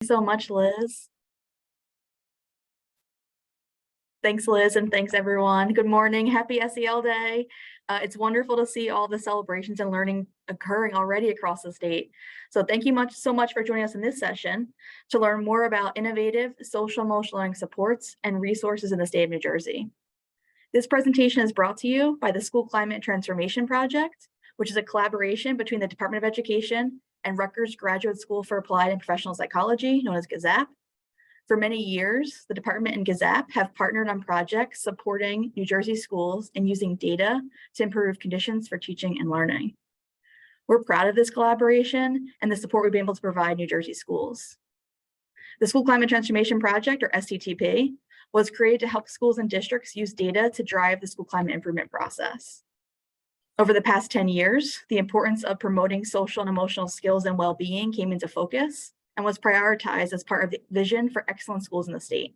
So much, Liz. Thanks, Liz, and thanks, everyone. Good morning. Happy SEL Day. It's wonderful to see all the celebrations and learning occurring already across the state. So thank you so much for joining us in this session to learn more about innovative social emotional learning supports and resources in the state of New Jersey. This presentation is brought to you by the School Climate Transformation Project, which is a collaboration between the Department of Education and Rutgers Graduate School for Applied and Professional Psychology, known as GAZAP. For many years, the department and GAZAP have partnered on projects supporting New Jersey schools and using data to improve conditions for teaching and learning. We're proud of this collaboration and the support we've been able to provide New Jersey schools. The School Climate Transformation Project, or SCTP, was created to help schools and districts use data to drive the school climate improvement process. Over the past 10 years, the importance of promoting social and emotional skills and well-being came into focus and was prioritized as part of the vision for excellent schools in the state.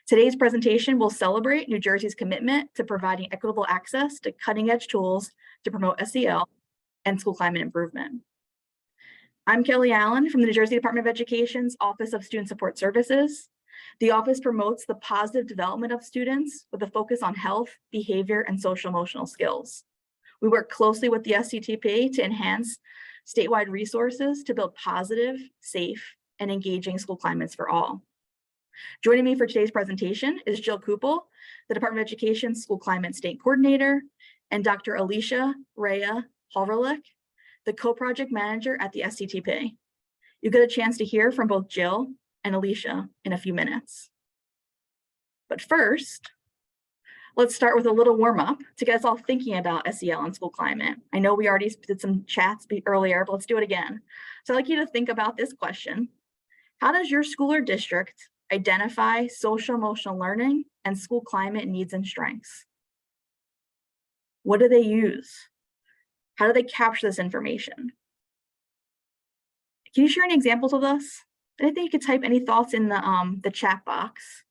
Today's presentation will celebrate New Jersey's commitment to providing equitable access to cutting-edge tools to promote SEL and school climate improvement. I'm Kelly Allen from the New Jersey Department of Education's Office of Student Support Services. The office promotes the positive development of students with a focus on health, behavior, and social emotional skills. We work closely with the SCTP to enhance statewide resources to build positive, safe, and engaging school climates for all. Joining me for today's presentation is Jill Kupel, the Department of Education's School Climate State Coordinator, and Dr. Alicia Rhea Halverlick, the co-project manager at the SCTP. You'll get a chance to hear from both Jill and Alicia in a few minutes. But first, let's start with a little warm-up to get us all thinking about SEL and school climate. I know we already did some chats earlier, but let's do it again. So I'd like you to think about this question. How does your school or district identify social emotional learning and school climate needs and strengths? What do they use? How do they capture this information? Can you share any examples with us? I think you could type any thoughts in the chat box.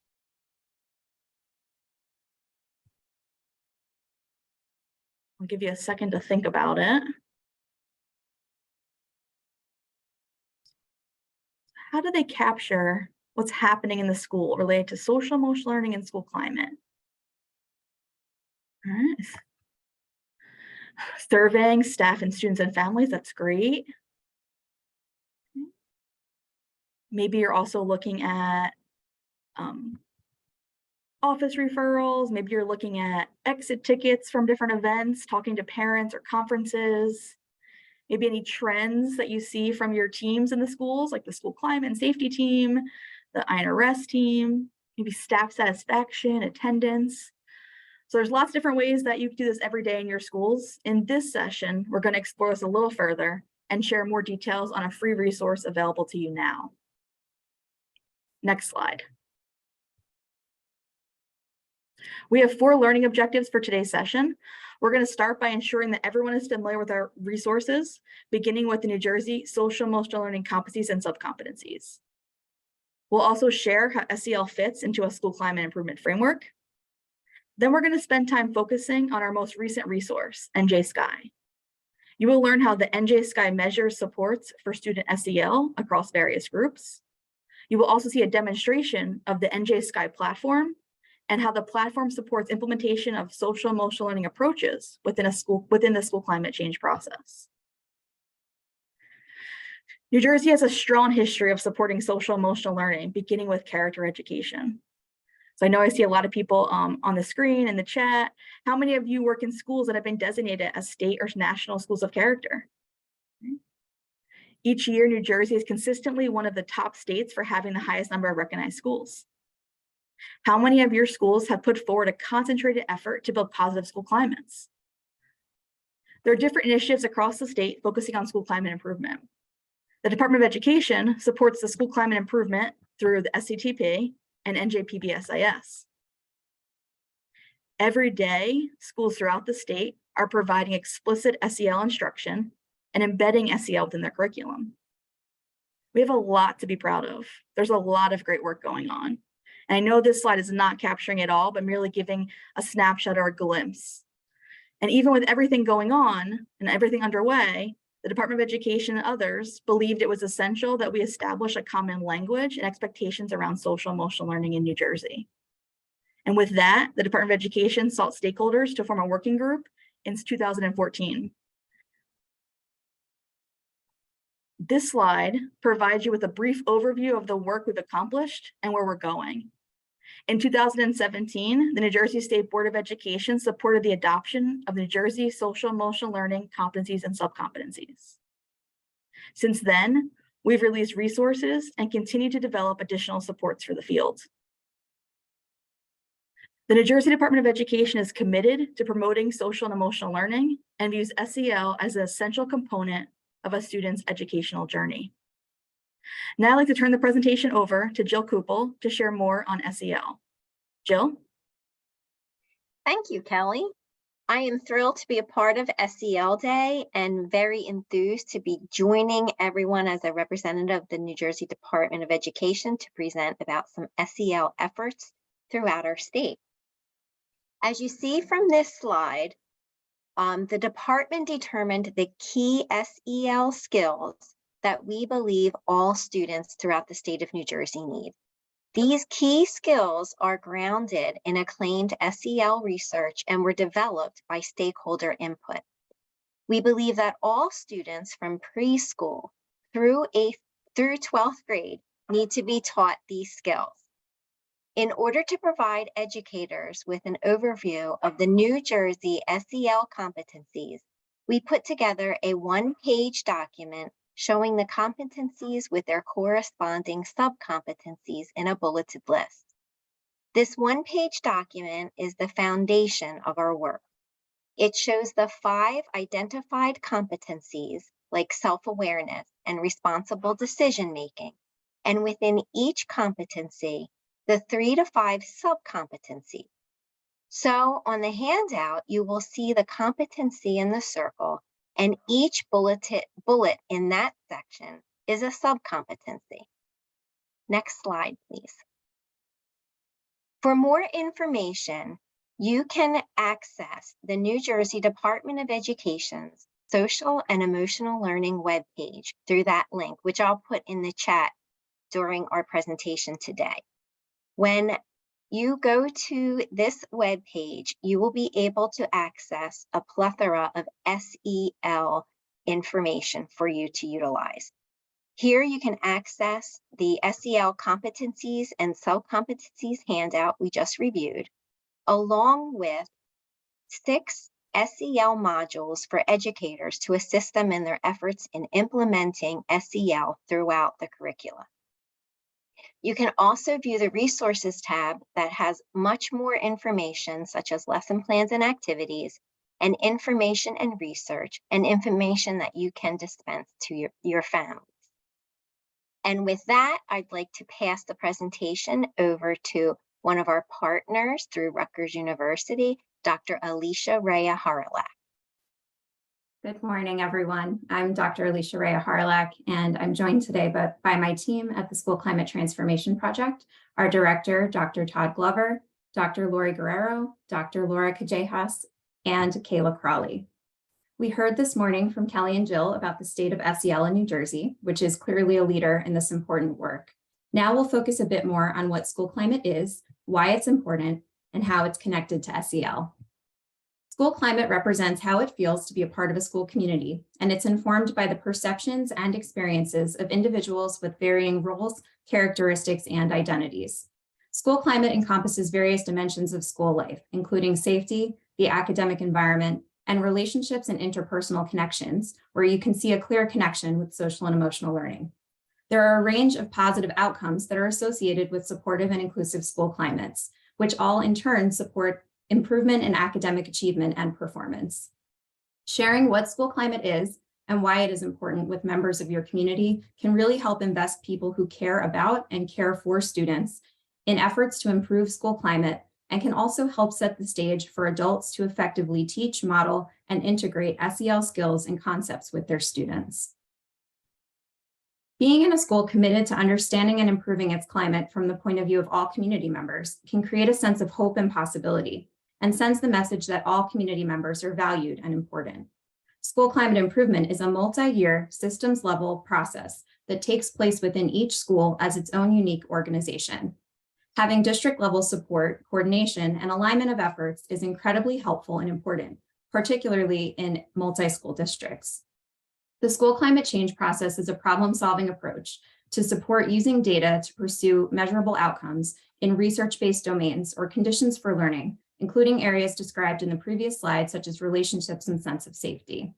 I'll give you a second to think about it. How do they capture what's happening in the school related to social emotional learning and school climate? All right. Surveying staff and students and families, that's great. Maybe you're also looking at office referrals. Maybe you're looking at exit tickets from different events, talking to parents or conferences. Maybe any trends that you see from your teams in the schools, like the school climate and safety team, the INRS team, maybe staff satisfaction, attendance. So there's lots of different ways that you can do this every day in your schools. In this session, we're going to explore this a little further and share more details on a free resource available to you now. Next slide. We have 4 learning objectives for today's session. We're going to start by ensuring that everyone is familiar with our resources, beginning with the New Jersey social emotional learning competencies and subcompetencies. We'll also share how SEL fits into a school climate improvement framework. Then we're going to spend time focusing on our most recent resource, NJ SCI. You will learn how the NJ SCI measures supports for student SEL across various groups. You will also see a demonstration of the NJ SCI Platform and how the platform supports implementation of social emotional learning approaches within the school climate change process. New Jersey has a strong history of supporting social emotional learning, beginning with character education. So I know I see a lot of people on the screen in the chat. How many of you work in schools that have been designated as state or national schools of character? Each year, New Jersey is consistently one of the top states for having the highest number of recognized schools. How many of your schools have put forward a concentrated effort to build positive school climates? There are different initiatives across the state focusing on school climate improvement. The Department of Education supports the school climate improvement through the SCTP and NJPBSIS. Every day, schools throughout the state are providing explicit SEL instruction and embedding SEL within their curriculum. We have a lot to be proud of. There's a lot of great work going on. And I know this slide is not capturing it all, but merely giving a snapshot or a glimpse. And even with everything going on and everything underway, the Department of Education and others believed it was essential that we establish a common language and expectations around social emotional learning in New Jersey. And with that, the Department of Education sought stakeholders to form a working group in 2014. This slide provides you with a brief overview of the work we've accomplished and where we're going. In 2017, the New Jersey State Board of Education supported the adoption of New Jersey Social Emotional Learning Competencies and Subcompetencies. Since then, we've released resources and continue to develop additional supports for the field. The New Jersey Department of Education is committed to promoting social and emotional learning and views SEL as an essential component of a student's educational journey. Now I'd like to turn the presentation over to Jill Kupel to share more on SEL. Jill? Thank you, Kelly. I am thrilled to be a part of SEL Day and very enthused to be joining everyone as a representative of the New Jersey Department of Education to present about some SEL efforts throughout our state. As you see from this slide, the department determined the key SEL skills that we believe all students throughout the state of New Jersey need. These key skills are grounded in acclaimed SEL research and were developed by stakeholder input. We believe that all students from preschool through 12th grade need to be taught these skills. In order to provide educators with an overview of the New Jersey SEL competencies, we put together a one-page document showing the competencies with their corresponding sub-competencies in a bulleted list. This one-page document is the foundation of our work. It shows the 5 identified competencies like self-awareness and responsible decision-making, and within each competency, the 3 to 5 sub-competencies. So on the handout, you will see the competency in the circle, and each bullet in that section is a sub-competency. Next slide, please. For more information, you can access the New Jersey Department of Education's Social and Emotional Learning webpage through that link, which I'll put in the chat during our presentation today. When you go to this webpage, you will be able to access a plethora of SEL information for you to utilize. Here you can access the SEL competencies and sub-competencies handout we just reviewed, along with 6 SEL modules for educators to assist them in their efforts in implementing SEL throughout the curricula. You can also view the resources tab that has much more information, such as lesson plans and activities, and information and research, and information that you can dispense to your families. And with that, I'd like to pass the presentation over to one of our partners through Rutgers University, Dr. Alicia Rhea Harlach. Good morning, everyone. I'm Dr. Alicia Rhea Harlach, and I'm joined today by my team at the School Climate Transformation Project, our director, Dr. Todd Glover, Dr. Lori Guerrero, Dr. Laura Cajejas, and Kayla Crawley. We heard this morning from Kelly and Jill about the state of SEL in New Jersey, which is clearly a leader in this important work. Now we'll focus a bit more on what school climate is, why it's important, and how it's connected to SEL. School climate represents how it feels to be a part of a school community, and it's informed by the perceptions and experiences of individuals with varying roles, characteristics, and identities. School climate encompasses various dimensions of school life, including safety, the academic environment, and relationships and interpersonal connections, where you can see a clear connection with social and emotional learning. There are a range of positive outcomes that are associated with supportive and inclusive school climates, which all in turn support improvement in academic achievement and performance. Sharing what school climate is and why it is important with members of your community can really help invest people who care about and care for students in efforts to improve school climate, and can also help set the stage for adults to effectively teach, model, and integrate SEL skills and concepts with their students. Being in a school committed to understanding and improving its climate from the point of view of all community members can create a sense of hope and possibility, and sends the message that all community members are valued and important. School climate improvement is a multi-year systems level process that takes place within each school as its own unique organization. Having district level support, coordination, and alignment of efforts is incredibly helpful and important, particularly in multi-school districts. The school climate change process is a problem-solving approach to support using data to pursue measurable outcomes in research-based domains or conditions for learning, including areas described in the previous slide, such as relationships and sense of safety.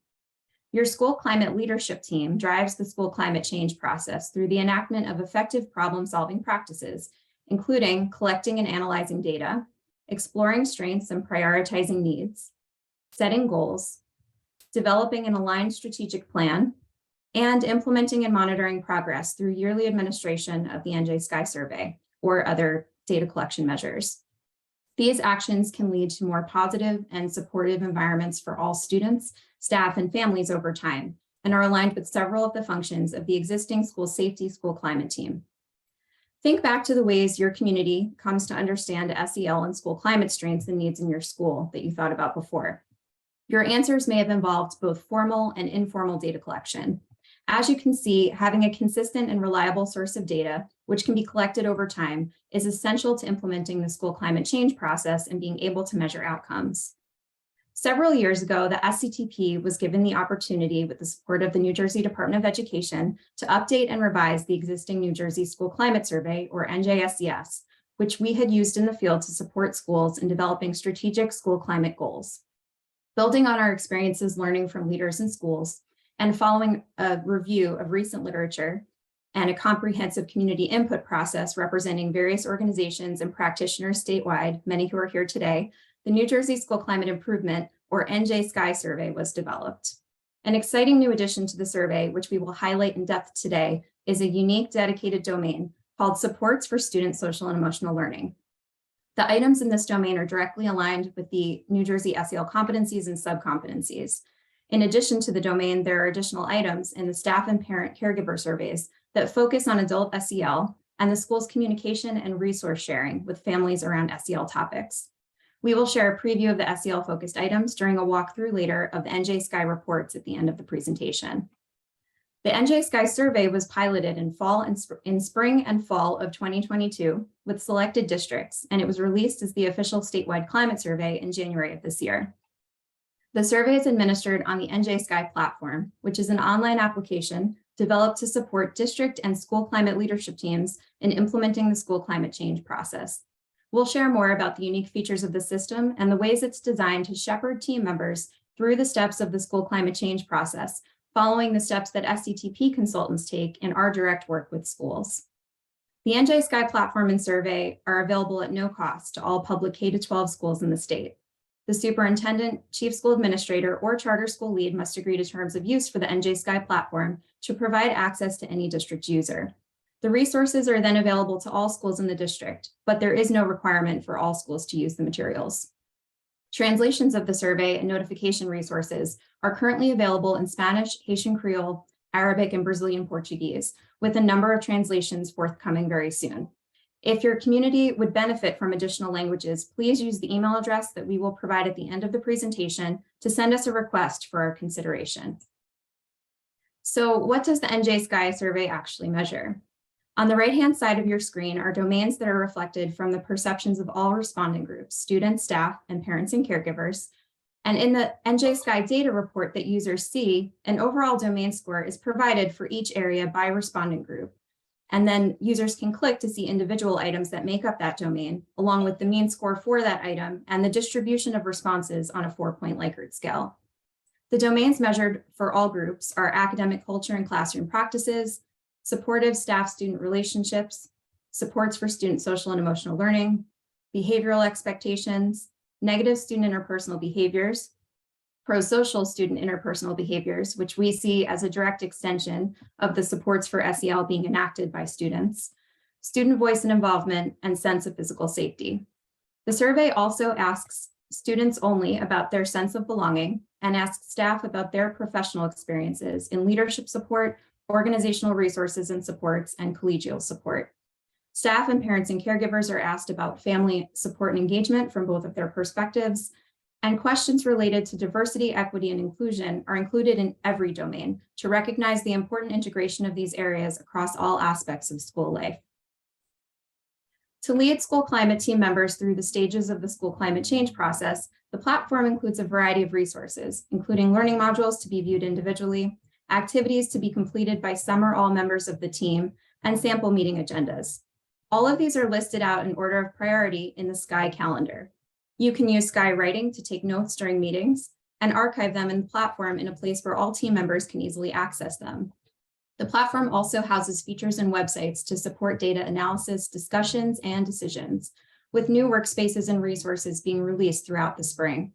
Your school climate leadership team drives the school climate change process through the enactment of effective problem-solving practices, including collecting and analyzing data, exploring strengths and prioritizing needs, setting goals, developing an aligned strategic plan, and implementing and monitoring progress through yearly administration of the NJ SCI Survey or other data collection measures. These actions can lead to more positive and supportive environments for all students, staff, and families over time, and are aligned with several of the functions of the existing school safety school climate team. Think back to the ways your community comes to understand SEL and school climate strengths and needs in your school that you thought about before. Your answers may have involved both formal and informal data collection. As you can see, having a consistent and reliable source of data, which can be collected over time, is essential to implementing the school climate change process and being able to measure outcomes. Several years ago, the SCTP was given the opportunity, with the support of the New Jersey Department of Education, to update and revise the existing New Jersey School Climate Survey, or NJ SCI, which we had used in the field to support schools in developing strategic school climate goals. Building on our experiences learning from leaders in schools, and following a review of recent literature and a comprehensive community input process representing various organizations and practitioners statewide, many who are here today, the New Jersey School Climate Improvement, or NJ SCI Survey, was developed. An exciting new addition to the survey, which we will highlight in depth today, is a unique dedicated domain called Supports for Student Social and Emotional Learning. The items in this domain are directly aligned with the New Jersey SEL competencies and subcompetencies. In addition to the domain, there are additional items in the staff and parent caregiver surveys that focus on adult SEL and the school's communication and resource sharing with families around SEL topics. We will share a preview of the SEL-focused items during a walkthrough later of the NJ SCI reports at the end of the presentation. The NJ SCI survey was piloted in spring and fall of 2022 with selected districts, and it was released as the official statewide climate survey in January of this year. The survey is administered on the NJ SCI Platform, which is an online application developed to support district and school climate leadership teams in implementing the school climate change process. We'll share more about the unique features of the system and the ways it's designed to shepherd team members through the steps of the school climate change process, following the steps that SCTP consultants take in our direct work with schools. The NJ SCI Platform and survey are available at no cost to all public K-12 schools in the state. The superintendent, chief school administrator, or charter school lead must agree to terms of use for the NJ SCI Platform to provide access to any district user. The resources are then available to all schools in the district, but there is no requirement for all schools to use the materials. Translations of the survey and notification resources are currently available in Spanish, Haitian Creole, Arabic, and Brazilian Portuguese, with a number of translations forthcoming very soon. If your community would benefit from additional languages, please use the email address that we will provide at the end of the presentation to send us a request for our consideration. So what does the NJ SCI survey actually measure? On the right-hand side of your screen are domains that are reflected from the perceptions of all respondent groups, students, staff, and parents and caregivers. And in the NJ SCI data report that users see, an overall domain score is provided for each area by respondent group. And then users can click to see individual items that make up that domain, along with the mean score for that item and the distribution of responses on a 4-point Likert scale. The domains measured for all groups are academic culture and classroom practices, supportive staff-student relationships, supports for student social and emotional learning, behavioral expectations, negative student interpersonal behaviors, pro-social student interpersonal behaviors, which we see as a direct extension of the supports for SEL being enacted by students, student voice and involvement, and sense of physical safety. The survey also asks students only about their sense of belonging and asks staff about their professional experiences in leadership support, organizational resources and supports, and collegial support. Staff and parents and caregivers are asked about family support and engagement from both of their perspectives, And questions related to diversity, equity, and inclusion are included in every domain to recognize the important integration of these areas across all aspects of school life. To lead school climate team members through the stages of the school climate change process, the platform includes a variety of resources, including learning modules to be viewed individually, activities to be completed by some or all members of the team, and sample meeting agendas. All of these are listed out in order of priority in the SCI calendar. You can use SCI Writing to take notes during meetings and archive them in the platform in a place where all team members can easily access them. The platform also houses features and websites to support data analysis, discussions, and decisions, with new workspaces and resources being released throughout the spring.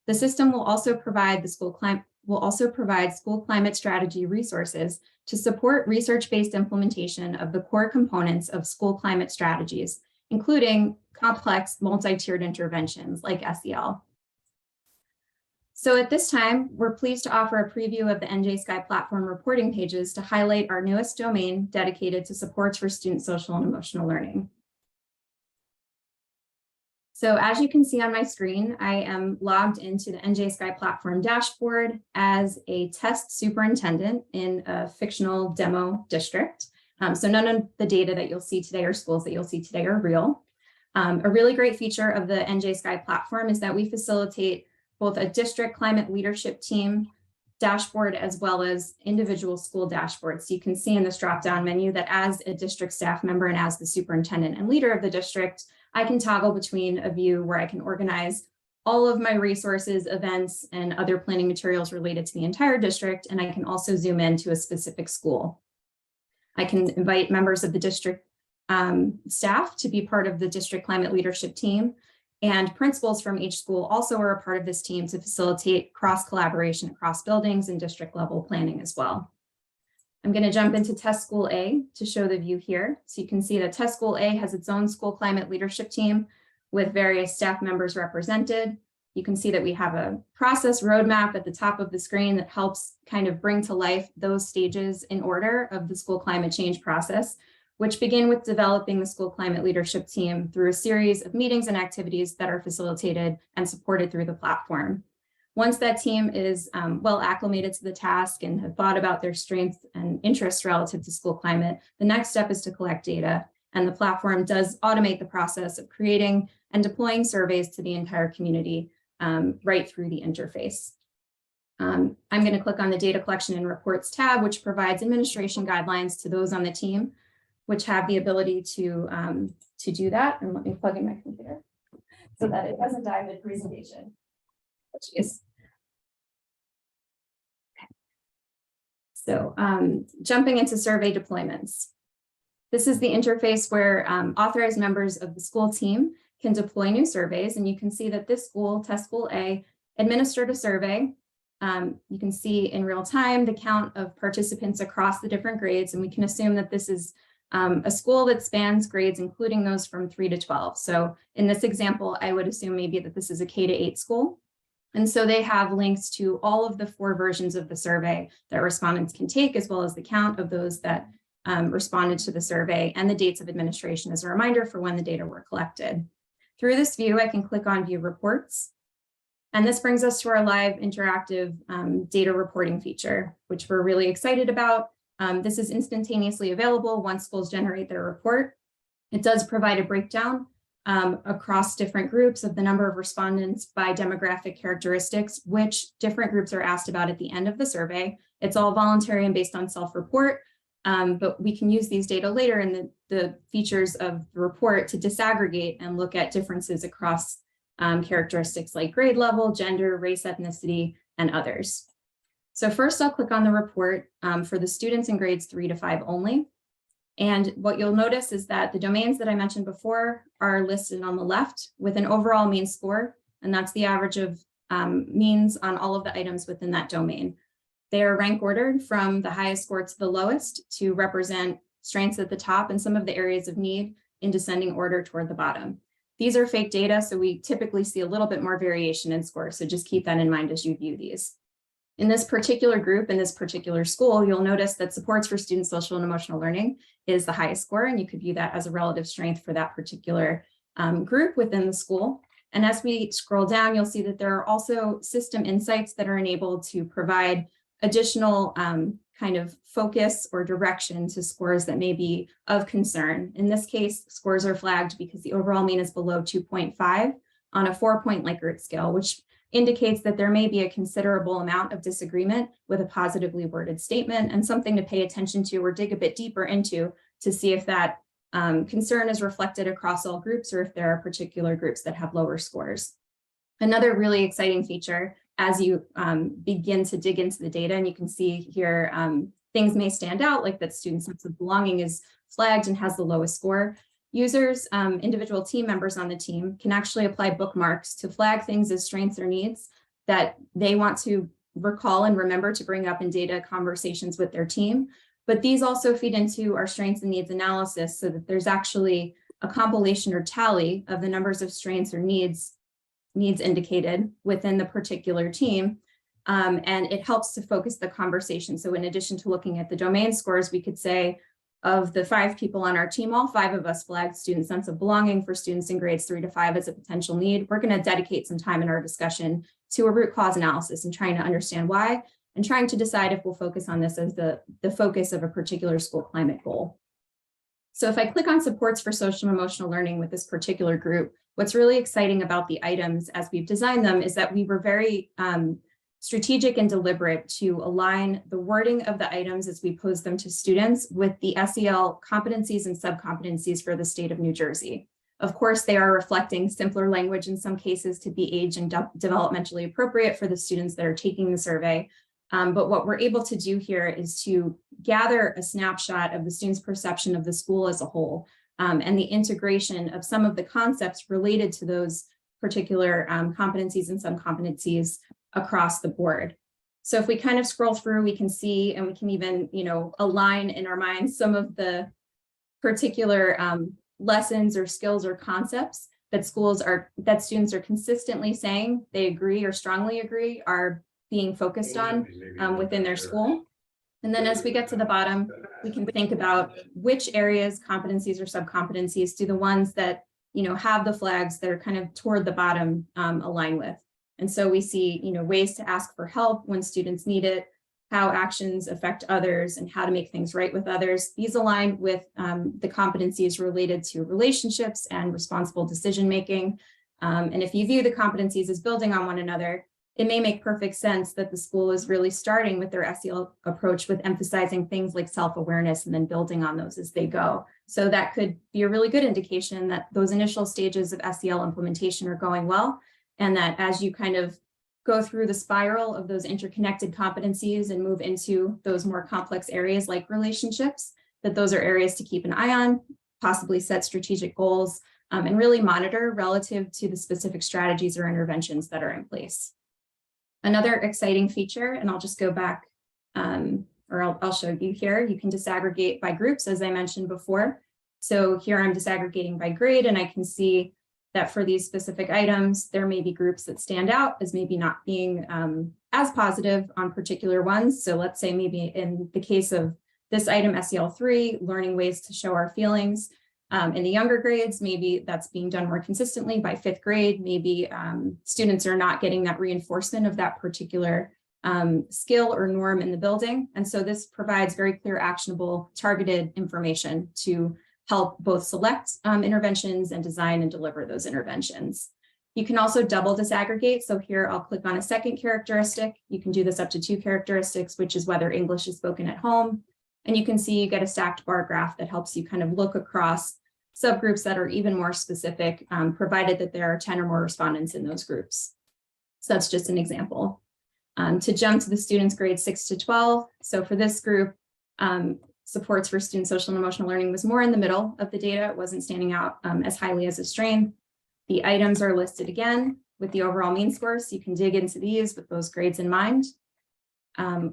The system will also provide school climate strategy resources to support research-based implementation of the core components of school climate strategies, including complex multi-tiered interventions like SEL. So at this time, we're pleased to offer a preview of the NJ SCI Platform reporting pages to highlight our newest domain dedicated to supports for student social and emotional learning. So as you can see on my screen, I am logged into the NJ SCI Platform dashboard as a test superintendent in a fictional demo district. So none of the data that you'll see today or schools that you'll see today are real. A really great feature of the NJ SCI Platform is that we facilitate both a district climate leadership team dashboard as well as individual school dashboards. So you can see in this drop-down menu that as a district staff member and as the superintendent and leader of the district, I can toggle between a view where I can organize all of my resources, events, and other planning materials related to the entire district, and I can also zoom in to a specific school. I can invite members of the district staff to be part of the district climate leadership team, and principals from each school also are a part of this team to facilitate cross-collaboration across buildings and district level planning as well. I'm going to jump into Test School A to show the view here. So you can see that Test School A has its own school climate leadership team with various staff members represented. You can see that we have a process roadmap at the top of the screen that helps kind of bring to life those stages in order of the school climate change process, which begin with developing the school climate leadership team through a series of meetings and activities that are facilitated and supported through the platform. Once that team is well acclimated to the task and have thought about their strengths and interests relative to school climate, the next step is to collect data. And the platform does automate the process of creating and deploying surveys to the entire community right through the interface. I'm going to click on the Data Collection and Reports tab, which provides administration guidelines to those on the team, which have the ability to do that. And let me plug in my computer so that it doesn't die mid-presentation. Jeez. Okay. So jumping into survey deployments. This is the interface where authorized members of the school team can deploy new surveys. And you can see that this school, Test School A, administered a survey. You can see in real time the count of participants across the different grades. And we can assume that this is a school that spans grades, including those from 3 to 12. So in this example, I would assume maybe that this is a K-8 school. And so they have links to all of the 4 versions of the survey that respondents can take, as well as the count of those that responded to the survey and the dates of administration as a reminder for when the data were collected. Through this view, I can click on View Reports. And this brings us to our live interactive data reporting feature, which we're really excited about. This is instantaneously available once schools generate their report. It does provide a breakdown across different groups of the number of respondents by demographic characteristics, which different groups are asked about at the end of the survey. It's all voluntary and based on self-report, but we can use these data later in the features of the report to disaggregate and look at differences across characteristics like grade level, gender, race, ethnicity, and others. So first I'll click on the report for the students in grades 3 to 5 only. And what you'll notice is that the domains that I mentioned before are listed on the left with an overall mean score, and that's the average of means on all of the items within that domain. They are rank ordered from the highest score to the lowest to represent strengths at the top and some of the areas of need in descending order toward the bottom. These are fake data, so we typically see a little bit more variation in scores, so just keep that in mind as you view these. In this particular group, in this particular school, you'll notice that supports for student social and emotional learning is the highest score, and you could view that as a relative strength for that particular group within the school. And as we scroll down, you'll see that there are also system insights that are enabled to provide additional kind of focus or direction to scores that may be of concern. In this case, scores are flagged because the overall mean is below 2.5 on a 4-point Likert scale, which indicates that there may be a considerable amount of disagreement with a positively worded statement, and something to pay attention to or dig a bit deeper into to see if that concern is reflected across all groups or if there are particular groups that have lower scores. Another really exciting feature as you begin to dig into the data, and you can see here things may stand out, like that student sense of belonging is flagged and has the lowest score. Users, individual team members on the team can actually apply bookmarks to flag things as strengths or needs that they want to recall and remember to bring up in data conversations with their team. But these also feed into our strengths and needs analysis so that there's actually a compilation or tally of the numbers of strengths or needs indicated within the particular team. And it helps to focus the conversation. So in addition to looking at the domain scores, we could say, of the 5 people on our team, all 5 of us flagged student sense of belonging for students in grades 3 to 5 as a potential need. We're going to dedicate some time in our discussion to a root cause analysis and trying to understand why, and trying to decide if we'll focus on this as the focus of a particular school climate goal. So if I click on supports for social and emotional learning with this particular group, what's really exciting about the items as we've designed them is that we were very strategic and deliberate to align the wording of the items as we pose them to students with the SEL competencies and subcompetencies for the state of New Jersey. Of course, they are reflecting simpler language in some cases to be age and developmentally appropriate for the students that are taking the survey. But what we're able to do here is to gather a snapshot of the student's perception of the school as a whole, and the integration of some of the concepts related to those particular competencies and subcompetencies across the board. So if we kind of scroll through, we can see, and we can even, align in our minds some of the particular lessons or skills or concepts that students are consistently saying they agree or strongly agree are being focused on within their school. And then as we get to the bottom, we can think about which areas, competencies or subcompetencies do the ones that have the flags that are kind of toward the bottom align with. And so we see ways to ask for help when students need it, how actions affect others, and how to make things right with others. These align with the competencies related to relationships and responsible decision making. And if you view the competencies as building on one another, it may make perfect sense that the school is really starting with their SEL approach with emphasizing things like self-awareness and then building on those as they go. So that could be a really good indication that those initial stages of SEL implementation are going well, and that as you kind of go through the spiral of those interconnected competencies and move into those more complex areas like relationships, that those are areas to keep an eye on, possibly set strategic goals, and really monitor relative to the specific strategies or interventions that are in place. Another exciting feature, and I'll just go back, or I'll show you here, you can disaggregate by groups, as I mentioned before. So here I'm disaggregating by grade, and I can see that for these specific items, there may be groups that stand out as maybe not being as positive on particular ones. So let's say maybe in the case of this item, SEL3, learning ways to show our feelings. In the younger grades, maybe that's being done more consistently. By 5th grade, maybe students are not getting that reinforcement of that particular skill or norm in the building. And so this provides very clear, actionable, targeted information to help both select interventions and design and deliver those interventions. You can also double disaggregate. So here I'll click on a second characteristic. You can do this up to 2 characteristics, which is whether English is spoken at home. And you can see you get a stacked bar graph that helps you kind of look across subgroups that are even more specific, provided that there are 10 or more respondents in those groups. So that's just an example. To jump to the students grades 6 to 12. So for this group, supports for student social and emotional learning was more in the middle of the data. It wasn't standing out as highly as a strain. The items are listed again with the overall mean scores. So you can dig into these with those grades in mind.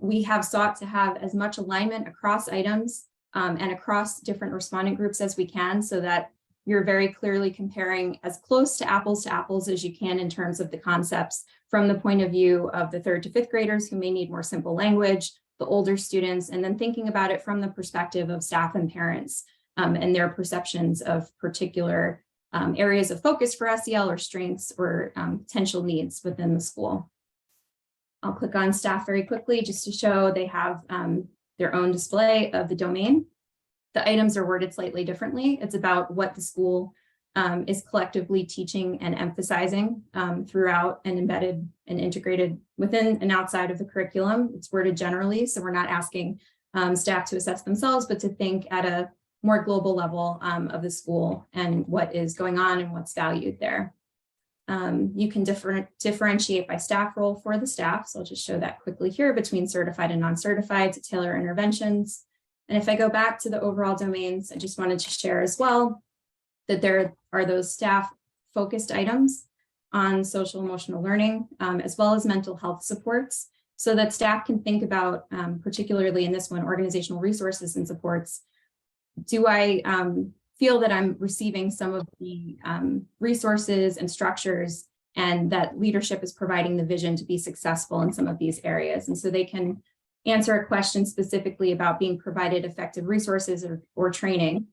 We have sought to have as much alignment across items and across different respondent groups as we can, so that you're very clearly comparing as close to apples as you can in terms of the concepts from the point of view of the 3rd to 5th graders who may need more simple language, the older students, and then thinking about it from the perspective of staff and parents and their perceptions of particular areas of focus for SEL or strengths or potential needs within the school. I'll click on staff very quickly just to show they have their own display of the domain. The items are worded slightly differently. It's about what the school is collectively teaching and emphasizing throughout and embedded and integrated within and outside of the curriculum. It's worded generally, so we're not asking staff to assess themselves, but to think at a more global level of the school and what is going on and what's valued there. You can differentiate by staff role for the staff. So I'll just show that quickly here between certified and non-certified to tailor interventions. And if I go back to the overall domains, I just wanted to share as well that there are those staff focused items on social emotional learning, as well as mental health supports, so that staff can think about, particularly in this one, organizational resources and supports. Do I feel that I'm receiving some of the resources and structures and that leadership is providing the vision to be successful in some of these areas? And so they can answer a question specifically about being provided effective resources or training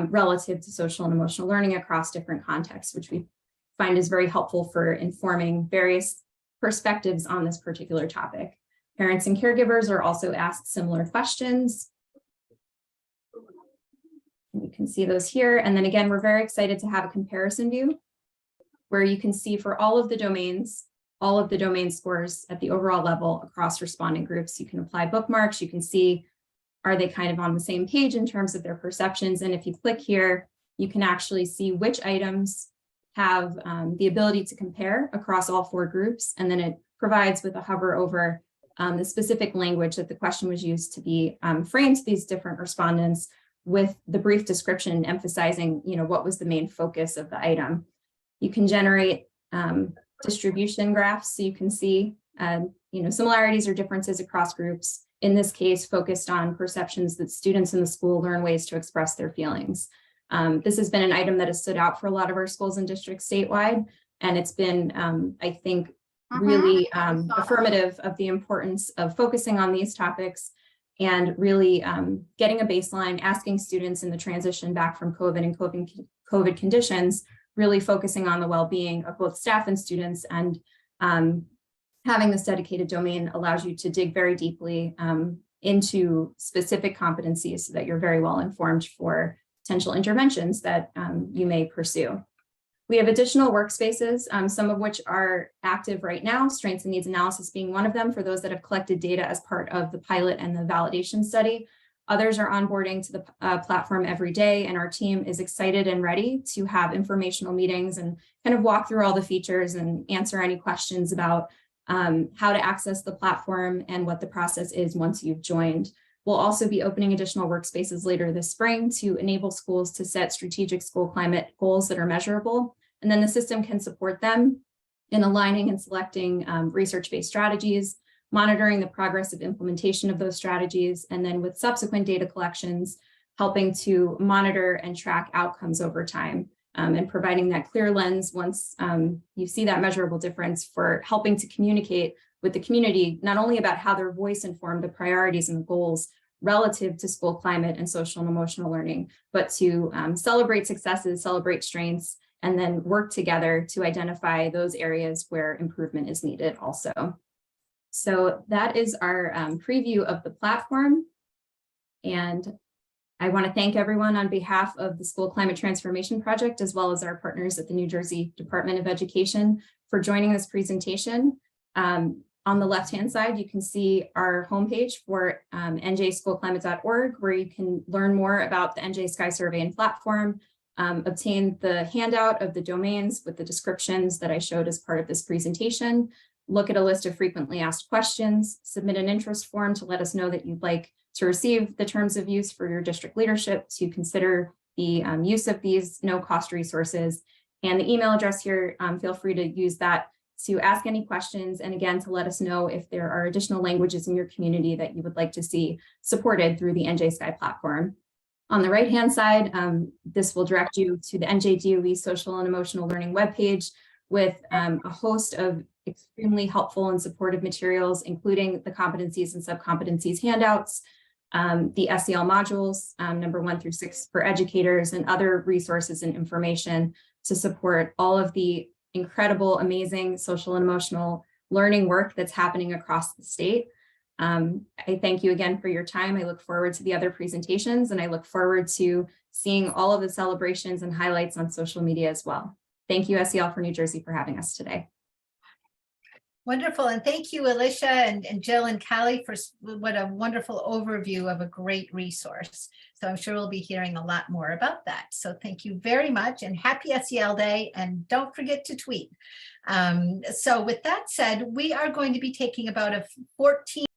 relative to social and emotional learning across different contexts, which we find is very helpful for informing various perspectives on this particular topic. Parents and caregivers are also asked similar questions. You can see those here. And then again, we're very excited to have a comparison view where you can see for all of the domain scores at the overall level across respondent groups. You can apply bookmarks. You can see, are they kind of on the same page in terms of their perceptions? And if you click here, you can actually see which items have the ability to compare across all 4 groups. And then it provides with a hover over the specific language that the question was used to be framed to these different respondents with the brief description emphasizing, what was the main focus of the item. You can generate distribution graphs so you can see, similarities or differences across groups. In this case, focused on perceptions that students in the school learn ways to express their feelings. This has been an item that has stood out for a lot of our schools and districts statewide, and it's been, I think, really affirmative of the importance of focusing on these topics and really getting a baseline, asking students in the transition back from COVID and COVID conditions, really focusing on the well-being of both staff and students. And having this dedicated domain allows you to dig very deeply into specific competencies so that you're very well informed for potential interventions that you may pursue. We have additional workspaces, some of which are active right now, strengths and needs analysis being one of them for those that have collected data as part of the pilot and the validation study. Others are onboarding to the platform every day, and our team is excited and ready to have informational meetings and kind of walk through all the features and answer any questions about how to access the platform and what the process is once you've joined. We'll also be opening additional workspaces later this spring to enable schools to set strategic school climate goals that are measurable. And then the system can support them in aligning and selecting research-based strategies, monitoring the progress of implementation of those strategies, and then with subsequent data collections, helping to monitor and track outcomes over time, and providing that clear lens once you see that measurable difference for helping to communicate with the community, not only about how their voice informed the priorities and the goals relative to school climate and social and emotional learning, but to celebrate successes, celebrate strengths, and then work together to identify those areas where improvement is needed also. So that is our preview of the platform. And I want to thank everyone on behalf of the School Climate Transformation Project, as well as our partners at the New Jersey Department of Education for joining this presentation. On the left-hand side, you can see our homepage for njschoolclimate.org, where you can learn more about the NJ SCI Survey and platform, obtain the handout of the domains with the descriptions that I showed as part of this presentation, look at a list of frequently asked questions, submit an interest form to let us know that you'd like to receive the terms of use for your district leadership to consider the use of these no-cost resources. And the email address here, feel free to use that to ask any questions, and again, to let us know if there are additional languages in your community that you would like to see supported through the NJ SCI platform. On the right-hand side, this will direct you to the NJ DOE Social and Emotional Learning webpage with a host of extremely helpful and supportive materials, including the competencies and subcompetencies handouts, the SEL modules, number 1 through 6 for educators, and other resources and information to support all of the incredible, amazing social and emotional learning work that's happening across the state. I thank you again for your time. I look forward to the other presentations, and I look forward to seeing all of the celebrations and highlights on social media as well. Thank you, SEL for New Jersey, for having us today. Wonderful. And thank you, Alicia and Jill and Callie, for what a wonderful overview of a great resource. So I'm sure we'll be hearing a lot more about that. So thank you very much, and happy SEL Day, and don't forget to tweet. So with that said, we are going to be taking about a 14